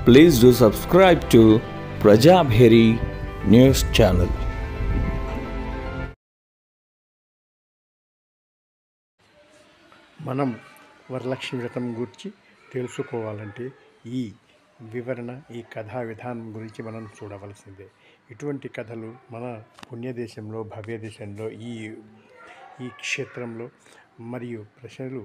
Please do subscribe to Prajabheri News Channel. మనం వరలక్ష్మి వ్రతం గురించి తెలుసుకోవాలంటే ఈ వివరణ ఈ కథా విధానం గురించి మనం చూడవలసిందే. ఇటువంటి కథలు మన పుణ్యదేశంలో భవ్య దేశంలో ఈ క్షేత్రంలో మరియు ప్రజలు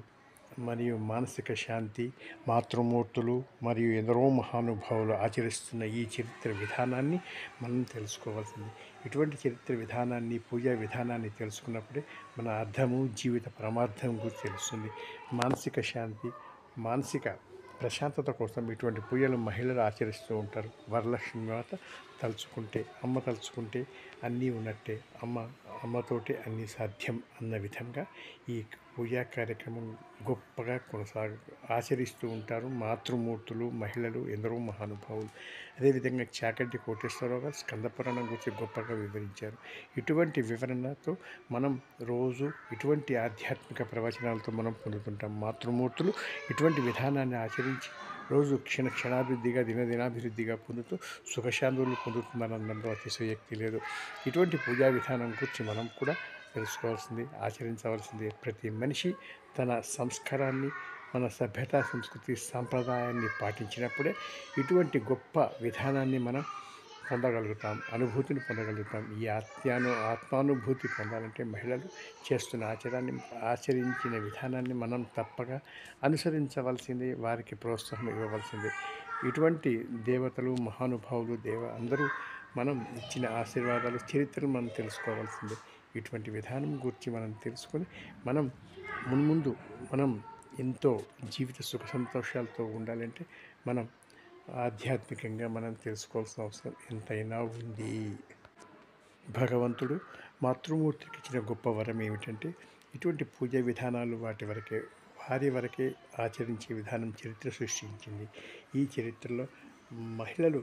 మరియు మానసిక శాంతి మాతృమూర్తులు మరియు ఎందరో మహానుభావులు ఆచరిస్తున్న ఈ చరిత్ర విధానాన్ని మనం తెలుసుకోవాల్సింది. ఇటువంటి చరిత్ర విధానాన్ని పూజా విధానాన్ని తెలుసుకున్నప్పుడే మన అర్థము జీవిత పరమార్థం గురించి తెలుస్తుంది. మానసిక శాంతి మానసిక ప్రశాంతత కోసం ఇటువంటి పూజలు మహిళలు ఆచరిస్తూ ఉంటారు. వరలక్ష్మి మాత తలుచుకుంటే అమ్మ తలుచుకుంటే అన్నీ ఉన్నట్టే, అమ్మతోటి అన్నీ సాధ్యం అన్న విధంగా ఈ పూజా కార్యక్రమం గొప్పగా ఆచరిస్తూ ఉంటారు మాతృమూర్తులు మహిళలు ఎందరో మహానుభావులు. అదేవిధంగా చాగంటి కోటేశ్వరరావు గారు స్కందపురాణం గురించి గొప్పగా వివరించారు. ఇటువంటి వివరణతో మనం రోజు ఇటువంటి ఆధ్యాత్మిక ప్రవచనాలతో మనం పొందుతుంటాం. మాతృమూర్తులు ఇటువంటి విధానాన్ని ఆచరించి రోజు క్షణాభివృద్ధిగా దినదినాభివృద్ధిగా పొందుతూ సుఖశాంతులు పొందుతున్నారనడంలో అతిశయోక్తి లేదు. ఇటువంటి పూజా విధానం గురించి మనం కూడా తెలుసుకోవాల్సింది, ఆచరించవలసింది. ప్రతి మనిషి తన సంస్కారాన్ని మన సభ్యతా సంస్కృతి సాంప్రదాయాన్ని పాటించినప్పుడే ఇటువంటి గొప్ప విధానాన్ని మనం పొందగలుగుతాం, అనుభూతిని పొందగలుగుతాం. ఈ ఆత్మానుభూతి పొందాలంటే మహిళలు చేస్తున్న ఆచరించిన విధానాన్ని మనం తప్పక అనుసరించవలసిందే, వారికి ప్రోత్సాహం ఇవ్వవలసిందే. ఇటువంటి దేవతలు మహానుభావులు అందరూ మనం ఇచ్చిన ఆశీర్వాదాలు చరిత్రను మనం తెలుసుకోవాల్సిందే. ఇటువంటి విధానం గురించి మనం తెలుసుకొని మనం మున్ముందు మనం ఎంతో జీవిత సుఖ సంతోషాలతో ఉండాలంటే మనం ఆధ్యాత్మికంగా మనం తెలుసుకోవాల్సిన అవసరం ఎంతైనా ఉంది. భగవంతుడు మాతృమూర్తికి ఇచ్చిన గొప్ప వరం ఏమిటంటే ఇటువంటి పూజా విధానాలు వారి వరకే ఆచరించే విధానం చరిత్ర సృష్టించింది. ఈ చరిత్రలో మహిళలు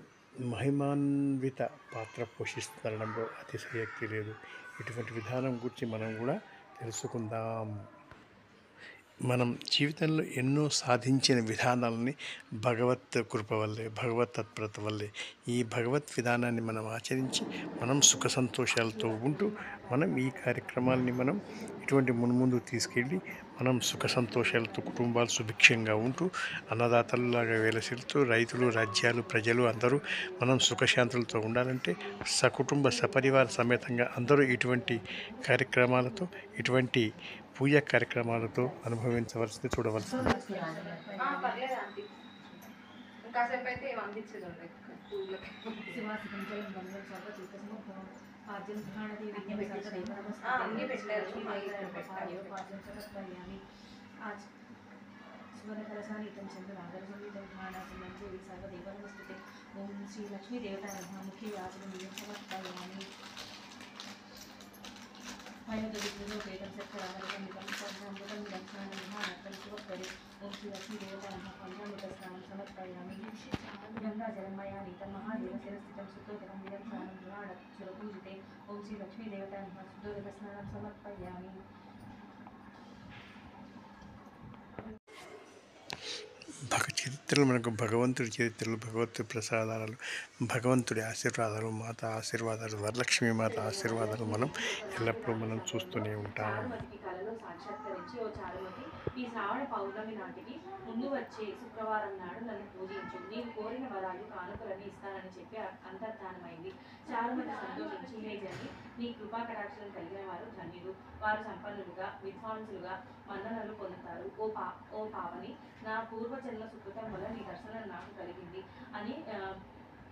మహిమాన్విత పాత్ర పోషిస్తుండడంలో అతిశయోక్తి లేదు. ఇటువంటి విధానం గురించి మనం కూడా తెలుసుకుందాం. మనం జీవితంలో ఎన్నో సాధించిన విధానాలని భగవత్ కృప వల్లే, భగవత్ తత్పరత వల్లే ఈ భగవత్ విధానాన్ని మనం ఆచరించి మనం సుఖ సంతోషాలతో ఉంటూ మనం ఈ కార్యక్రమాలని మనం ఇటువంటి మున్ముందు తీసుకెళ్ళి మనం సుఖ సంతోషాలతో కుటుంబాలు సుభిక్షంగా ఉంటూ అన్నదాతలలాగా వెలసిల్తూ రైతులు రాజ్యాలు ప్రజలు అందరూ మనం సుఖశాంతులతో ఉండాలంటే సకుటుంబ సపరివార సమేతంగా అందరూ ఇటువంటి కార్యక్రమాలతో ఇటువంటి పూజా కార్యక్రమాలతో అనుభవించవలసింది, చూడవలసింది. ఓం శ్రీ లక్ష్మీ దేవతా ముఖ్య యాచనం వేదం సత్కరామృతం దక్షిణాన్ని మహానర్థం శుభపరి ఓం శ్రీ లక్ష్మీ దేవతా పంచామృత స్నానం సమర్పయామి గంగా జలమయానీతం మహాదేవ శిరస్థితం శుద్ధోదకం విధం స్నానం గృహాణ సురపూజితే ఓం శ్రీ లక్ష్మీ దేవతా శుద్ధోదక స్నానం సమర్పయామి. చరిత్రలు మనకు భగవంతుడి చరిత్రలు, భగవంతుడి ప్రసాదాలు, భగవంతుడి ఆశీర్వాదాలు, మాత ఆశీర్వాదాలు, వరలక్ష్మి మాత ఆశీర్వాదాలు మనం ఎల్లప్పుడూ మనం చూస్తూనే ఉంటాం. ఈ శ్రావణ పౌర్ణమి నాటికి ముందు వచ్చే శుక్రవారం నాడు నన్ను పూజించు, నీవు కోరిన వరాలు కానుకలని ఇస్తానని చెప్పి అంతర్ధానమైంది. చారుమతి సంతోషించి హే జని, నీ కృపా కటాక్షం కలిగిన వారు ధన్యులు, వారు సంపన్నులుగా విద్వాంసులుగా మన్ననలు పొందుతారు. ఓ పావని, నా పూర్వజన్మ సుకృతం వల్ల నీ దర్శనం నాకు కలిగింది అని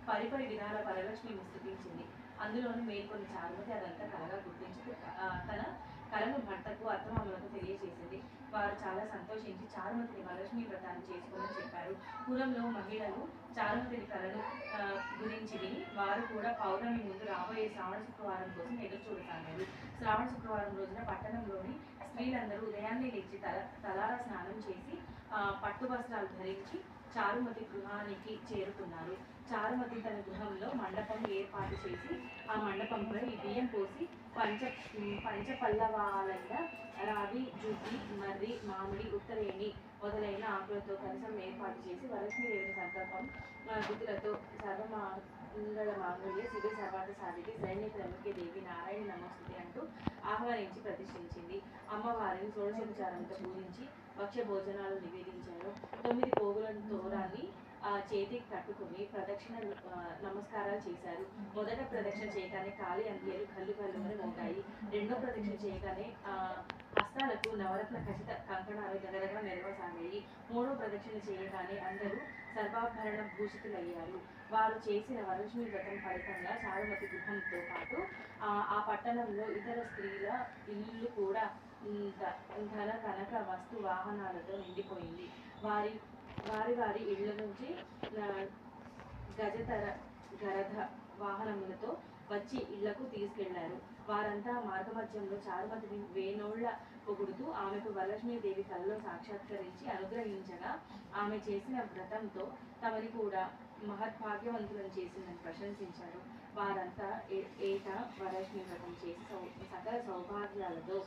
పరిపరి విధాల వరలక్ష్మి స్థుతించింది. అందులోనూ మేల్కొని చారుమతి అదంతా కలగా గుర్తించి తన కలను భర్తకు అత్తమామలకు తెలియజేసింది. వారు చాలా సంతోషించి చారుమతిని వరలక్ష్మి వ్రతాన్ని చేసుకోమని చెప్పారు. పురంలో మహిళలు చారుమతిని కలను గురించి విని వారు కూడా పౌర్ణమి ముందు రాబోయే శ్రావణ శుక్రవారం కోసం ఎదురు చూడసాగారు. శ్రావణ శుక్రవారం రోజున పట్టణంలోని స్త్రీలందరూ ఉదయాన్నే లేచి తలారా స్నానం చేసి పట్టు వస్త్రాలు ధరించి చారుమతి గృహానికి చేరుకున్నారు. చారుమతి తన గృహంలో మండపం ఏర్పాటు చేసి ఆ మండపంపై బియ్యం పోసి పంచపల్లవాలైన రావి, జువ్వి, మర్రి, మామిడి, ఉత్తరేణి మొదలైన ఆకులతో కలశం ఏర్పాటు చేసి వరలక్ష్మీదేవిని సంకల్పం గుర్తులతో సర్వమంగళ మాంగళ్య శివ సర్వార్థ సాధికి శరణ్య త్రయంబకే దేవి నారాయణ నమోస్తుతి అంటూ ఆహ్వానించి ప్రతిష్ఠించింది. అమ్మవారిని షోడశోపచారంతో పూజించి భక్ష్య భోజనాలు నివేదించారు. 9 పోగుల తోరాన్ని చేతికి కట్టుకుని ప్రదక్షిణ నమస్కారాలు చేశారు. మొదట ప్రదక్షిణ చేయగానే కాలి అంత్యాలు కళ్ళు కళ్ళుమని మోగాయి. రెండో ప్రదక్షిణ చేయగానే హస్తాలకు నవరత్న ఖచ్చిత కంకణాలు దగ్గరగా మెరవసాగాయి. మూడో ప్రదక్షిణ చేయగానే అందరూ సర్వాభరణ భూషితులయ్యారు. వారు చేసిన వరలక్ష్మి వ్రతం ఫలితంగా చారుమతి గృహంతో పాటు ఆ పట్టణంలో ఇతర స్త్రీల ఇల్లు కూడా ధన కనక వస్తు వాహనాలతో నిండిపోయింది. వారి ఇళ్ల నుంచి గరధ వాహనములతో వచ్చి ఇళ్లకు తీసుకెళ్లారు. వారంతా మార్గమధ్యంలో చారుమతిని వేణోళ్ల పొగుడుతూ ఆమెకు వరలక్ష్మీదేవి కలలో సాక్షాత్కరించి అనుగ్రహించగా ఆమె చేసిన వ్రతంతో తమని కూడా మహద్భాగ్యవంతులను చేసిందని ప్రశంసించారు. వారంతా ఏటా వరలక్ష్మి వ్రతం చేసి సకల సౌభాగ్యాలతో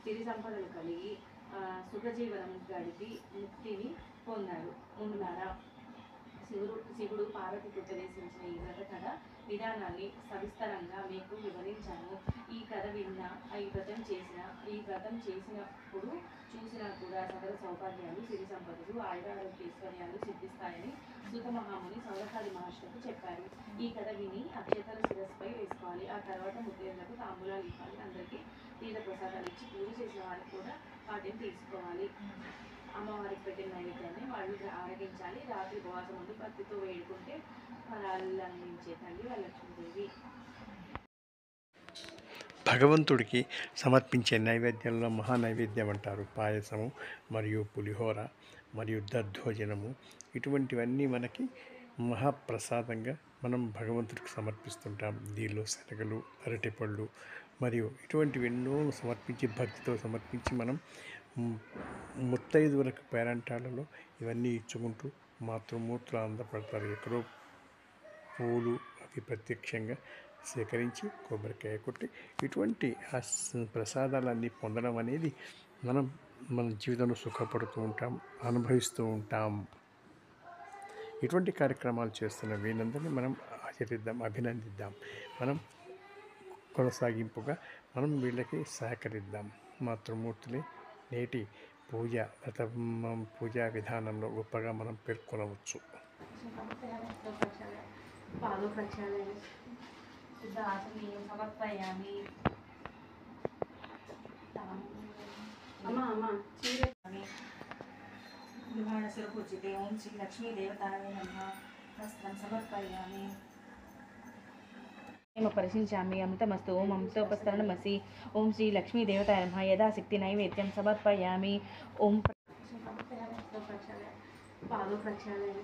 సిరి సంపదలు కలిగి సుఖజీవనం గడిపి ముక్తిని పొందారు. ముందులారా శివుడు పార్వతికి ఉపదేశించిన ఈ వ్రత కథ విధానాన్ని సవిస్తరంగా మీకు వివరించాను. ఈ కథ విన్నా ఈ వ్రతం చేసినప్పుడు చూసినా కూడా సకల సౌభాగ్యాలు సిరి సంపదలు ఆయురారోగ్యైశ్వర్యాలు సిద్ధిస్తాయని సూత మహాముని సౌరకాది మహర్షులకు చెప్పారు. ఈ కథ విని అక్షతలు శిరస్సుపై వేసుకోవాలి. ఆ తర్వాత ముద్రేళ్లకు తాంబూలాలు ఇవ్వాలి. అందరికీ తీర్థ ప్రసాదాలు ఇచ్చి పూజ చేసిన వారికి కూడా వాటిని తీసుకోవాలి. అమ్మవారికి పెట్టిన నైవేద్యాన్ని వాళ్ళు ఆరగించాలి. రాత్రి ఉపవాసం ఉండి భక్తితో వేడుకుంటే ఫలాలు అందించే తల్లి వరలక్ష్మీదేవి. భగవంతుడికి సమర్పించే నైవేద్యంలో మహానైవేద్యం అంటారు. పాయసము మరియు పులిహోర మరియు దద్దోజనము ఇటువంటివన్నీ మనకి మహాప్రసాదంగా మనం భగవంతుడికి సమర్పిస్తుంటాం. దీనిలో శనగలు, అరటిపళ్ళు మరియు ఇటువంటివి ఎన్నో సమర్పించి భక్తితో సమర్పించి మనం ముత్తైదువులకు పేరంటాలలో ఇవన్నీ ఇచ్చుకుంటూ మాతృమూర్తులు ఆనందపడతారు. ఎక్కడో పూలు అవి ప్రత్యక్షంగా సేకరించి కొబ్బరికాయ కొట్టి ఇటువంటి ప్రసాదాలన్నీ పొందడం అనేది మన జీవితంలో సుఖపడుతూ ఉంటాం, అనుభవిస్తూ ఉంటాం. ఇటువంటి కార్యక్రమాలు చేస్తున్న వీళ్ళందరినీ మనం ఆచరిద్దాం, అభినందిద్దాం. మనం కొనసాగింపుగా మనం వీళ్ళకి సహకరిద్దాం. మాతృమూర్తులే నేటి పూజా విధానంలో గొప్పగా మనం పేర్కొనవచ్చు. పాదో ప్రక్షాళన శుద్ధ ఆచమనీయం సమర్పయామి. గృహాణశిరపూజితే ఓం శ్రీ లక్ష్మీ దేవతాయ నమః వస్త్రం సమర్పయామి. పరిశీలించామి. అమృతమస్తు. ఓం అమృతోపస్తరణమసి. ఓం శ్రీ లక్ష్మీ దేవతాయ నమః యథాశక్తి నైవేద్యం సమర్పయామి. ఓం పాదో ప్రక్షాళన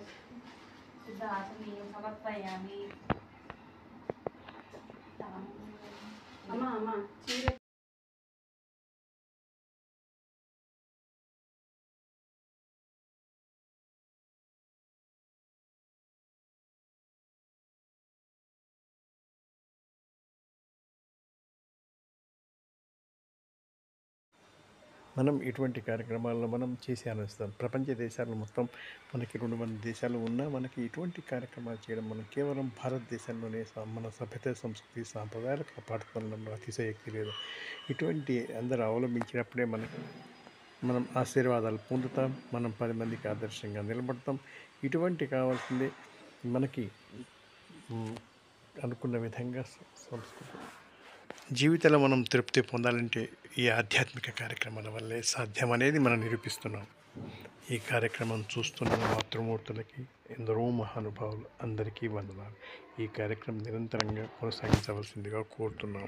శుద్ధ ఆచమనీయం సమర్పయామి. మనం ఇటువంటి కార్యక్రమాలను మనం చేసి ఆనందిస్తాం. ప్రపంచ దేశాలు మొత్తం మనకి 200 దేశాలు ఉన్నా మనకి ఇటువంటి కార్యక్రమాలు చేయడం మనం కేవలం భారతదేశంలోనే మన సభ్యత సంస్కృతి సాంప్రదాయాలు కాపాడుకోవడంలో అతిశయోక్తి లేదు. ఇటువంటి అందరూ అవలంబించినప్పుడే మనం ఆశీర్వాదాలు పొందుతాం. మనం 10 మందికి ఆదర్శంగా నిలబడతాం. ఇటువంటి కావాల్సిందే మనకి అనుకున్న విధంగా సంస్కృతి జీవితంలో మనం తృప్తి పొందాలంటే ఈ ఆధ్యాత్మిక కార్యక్రమాల వల్లే సాధ్యం అనేది మనం నిరూపిస్తున్నాం. ఈ కార్యక్రమం చూస్తున్న మాతృమూర్తులకి ఎందరో మహానుభావులు అందరికీ వందనాలు. ఈ కార్యక్రమం నిరంతరంగా కొనసాగించవలసిందిగా కోరుతున్నాం.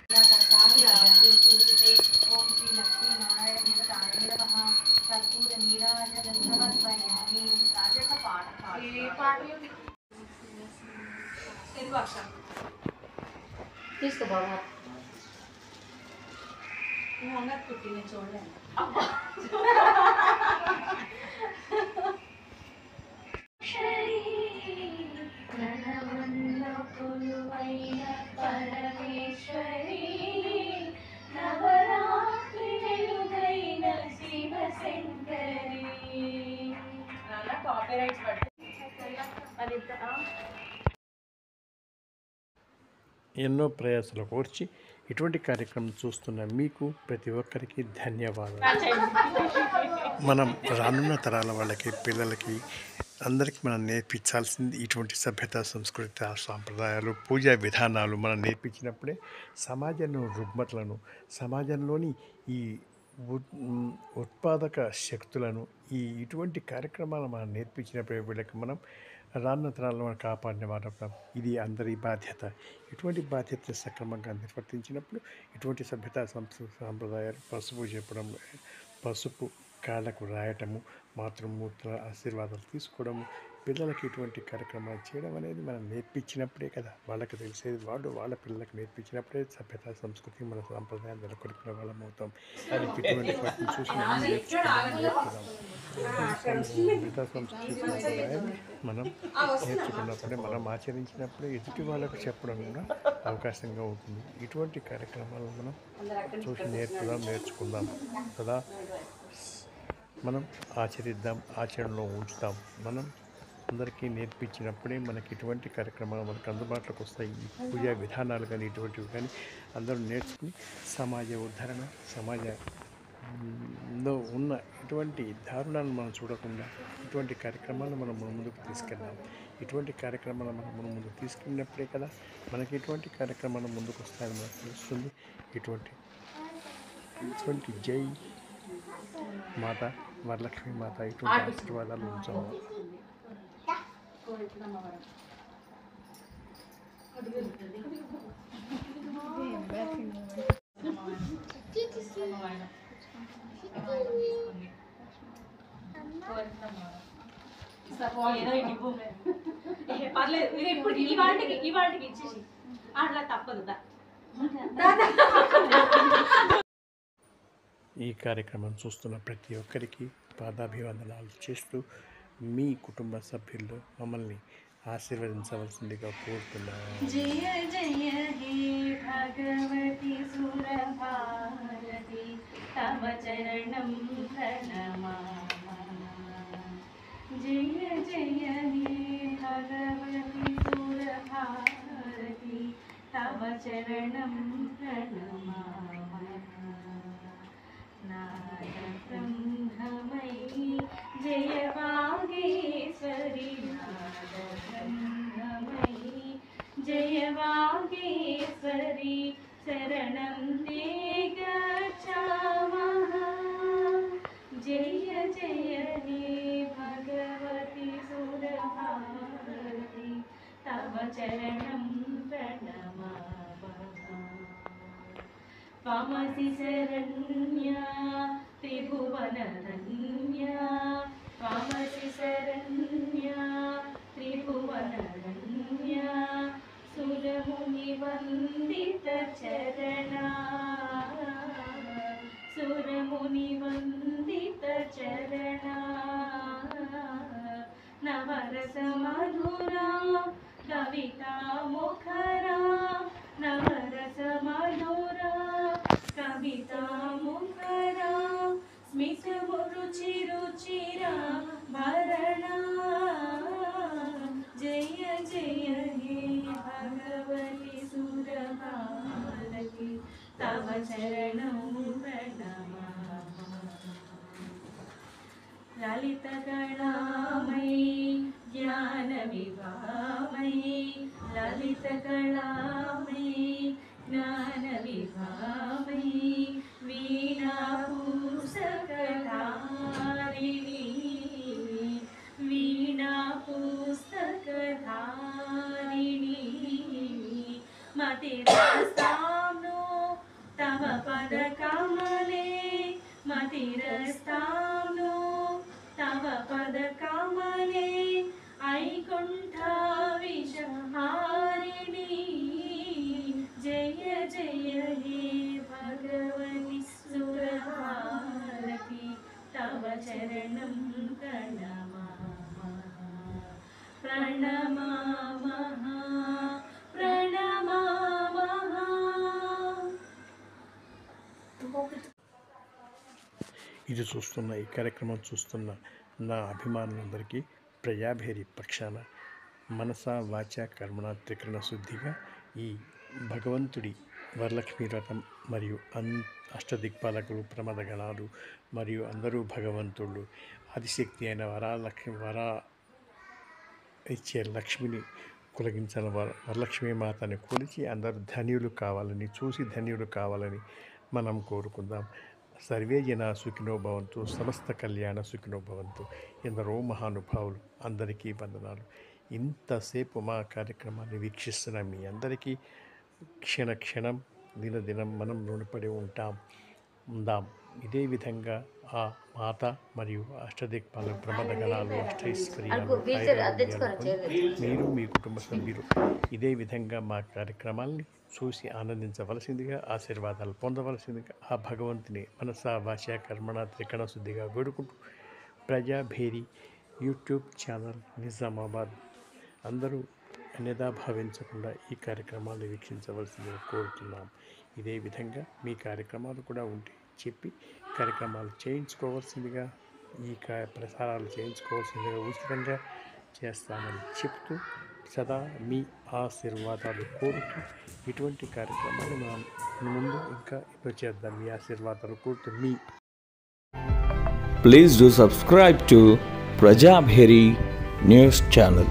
తీసుకో బాబా. అంగట్ కుట్టి నేను చూడలేను. పరమేశ్వరి నవరాత్రి వెలుగైన శివశంకరి ఎన్నో ప్రయాసాలు కోర్చి ఇటువంటి కార్యక్రమం చూస్తున్న మీకు ప్రతి ఒక్కరికి ధన్యవాదాలు. మనం రానున్న తరాల వాళ్ళకి, పిల్లలకి, అందరికీ మనం నేర్పించాల్సింది ఇటువంటి సభ్యత, సంస్కృతి, సాంప్రదాయాలు, పూజా విధానాలు మనం నేర్పించినప్పుడే సమాజంలో రుగ్మతలను, సమాజంలోని ఈ ఉత్పాదక శక్తులను, ఇటువంటి కార్యక్రమాలు మనం నేర్పించినప్పుడే వీళ్ళకి మనం రానున్న తరాలను మనం కాపాడిన వారు. ఇది అందరి బాధ్యత. ఇటువంటి బాధ్యత సక్రమంగా నిర్వర్తించినప్పుడు ఇటువంటి సభ్యత, సంస్కృతి, సాంప్రదాయాలు, పసుపు చెప్పడం, పసుపు కాళ్ళకు రాయటము, మాతృమూర్తుల ఆశీర్వాదాలు తీసుకోవడము, పిల్లలకి ఇటువంటి కార్యక్రమాలు చేయడం అనేది మనం నేర్పించినప్పుడే కదా వాళ్ళకి తెలిసేది. వాళ్ళ పిల్లలకు నేర్పించినప్పుడే సభ్యత, సంస్కృతి, మన సాంప్రదాయాలు నెలకొల్పిన వాళ్ళం అవుతాం. ఇటువంటి వాటిని చూసి మనం నేర్చుకున్నాం. సభ్యత, సంస్కృతి, సాంప్రదాయాలు మనం నేర్చుకున్నప్పుడే, మనం ఆచరించినప్పుడే ఎదుటి వాళ్ళకు చెప్పడం కూడా అవకాశంగా ఉంటుంది. ఇటువంటి కార్యక్రమాలు మనం చూసి నేర్చుకుందాం కదా, మనం ఆచరిద్దాం, ఆచరణలో ఉంచుతాం. మనం అందరికీ నేర్పించినప్పుడే మనకి ఇటువంటి కార్యక్రమాలు మనకు అందుబాటులోకి వస్తాయి. ఈ పూజా విధానాలు కానీ ఇటువంటివి కానీ అందరూ నేర్చుకుని సమాజ ఉద్ధరణ, సమాజంలో ఉన్న ఇటువంటి దారుణాలను మనం చూడకుండా ఇటువంటి కార్యక్రమాలను మనం ముందుకు తీసుకెళ్దాం. ఇటువంటి కార్యక్రమాలు మనం ముందుకు తీసుకెళ్ళినప్పుడే కదా మనకి ఇటువంటి కార్యక్రమాలు ముందుకు వస్తాయని మనకు తెలుస్తుంది. ఇటువంటి జై మాత వరలక్ష్మి మాత ఇటువంటి ఆశీర్వాదాలు ఉంచాము. పర్లేదు, ఇప్పుడు ఈ వాటికి ఇచ్చేసి అట్లా తప్పదు. ఈ కార్యక్రమం చూస్తున్న ప్రతి ఒక్కరికి పాదాభివందనాలు చేస్తూ మీ కుటుంబ సభ్యుల్లో మమ్మల్ని ఆశీర్వదించవలసిందిగా కోరుతున్నాను. జయ జయ హే భగవతి సురభారతి తవ చరణం ప్రణమామి. జయ జయ హే భగవతి సురభారతి తవ చరణం ప్రణమామి. నాద బ్రహ్మమయీ జయ వాగేశ్వరి, నాద బ్రహ్మమయీ జయ వాగేశ్వరి, శరణం తే గచ్ఛామః. జయ జయ హే భగవతి సురభారతి తవ చరణం ప్రణమామః. త్వమసి శరణ్యా త్రిభువనరణ్యా, త్వమసి శరణ్యా త్రిభువనరణ్యా, సురముని వందిత చరణా, సురముని వందిత చరణా, నవరస మధురా కవితా ముఖరా, నవరస మధురా కవితా ముఖరా, స్మితము రుచి రుచిరా భరణా. జయ జయ హే భగవతి సురభారతి తవ చరణం ప్రణమామి. లలిత కళామయీ జ్ఞాన విభామయీ, లలిత కళామయీ జ్ఞాన విభామయీ, వీణా పుస్తకధారిణీ, వీణా పుస్తకధారిణీ, మతిరస్తాంనో తవ పద కమలే, మతిరస్తాంనో తవ పద కమలే, ఐకుంఠ విషహారిణీ. జయ జయ హే భగవతి సురభారతి తవ చరణం ప్రణమామః. ప్రణమామః ప్రణమామః. ఇది చూస్తున్న, ఈ కార్యక్రమం చూస్తున్న నా అభిమానులందరికీ ప్రజాభేరి పక్షాన మనస వాచ కర్మణ త్రికరణ శుద్ధిగా ఈ భగవంతుడి వరలక్ష్మి వ్రతం మరియు అష్టదిక్పాలకులు ప్రమదగణాలు మరియు అందరూ భగవంతుళ్ళు ఆదిశక్తి అయిన వరా ఇచ్చే లక్ష్మిని కులగించిన వరలక్ష్మీ మాతని కొలిచి అందరూ ధన్యులు కావాలని చూసి ధన్యులు కావాలని మనం కోరుకుందాం. సర్వే జన సుఖినో భవంతు, సమస్త కళ్యాణ సుఖినో భవంతు. ఎందరో మహానుభావులు, అందరికీ వందనాలు. ఇంతసేపు మా కార్యక్రమాన్ని వీక్షిస్తున్న మీ అందరికీ క్షణ క్షణం దినదినం మనం రుణపడి ఉందాం. ఇదే విధంగా ఆ మాత మరియు అష్టదిక్పాల ప్రమదగణాలు అష్టైశ్వర్యాలు మీరు మీ కుటుంబ సభ్యులు ఇదే విధంగా మా కార్యక్రమాల్ని చూసి ఆనందించవలసిందిగా, ఆశీర్వాదాలు పొందవలసిందిగా ఆ భగవంతుని మనస వాచ కర్మణ త్రికరణ శుద్ధిగా వేడుకుంటూ ప్రజాభేరి యూట్యూబ్ ఛానల్ నిజామాబాద్ అందరూ అన్యదా భావించకుండా ఈ కార్యక్రమాలు వీక్షించవలసిందిగా కోరుతున్నాం. ఇదే విధంగా మీ కార్యక్రమాలు కూడా ఉంటే చెప్పి కార్యక్రమాలు చేయించుకోవాల్సిందిగా, ఈ ప్రసారాలు చేయించుకోవాల్సిందిగా ఉచితంగా చేస్తామని చెప్తూ సదా మీ ఆశీర్వాదాలు కోరుతూ ఇటువంటి కార్యక్రమాలు మనం ముందు ఇంకా ఎన్నో చేద్దాం. మీ ఆశీర్వాదాలు కోరుతూ మీ Please do subscribe to Prajabheri News Channel.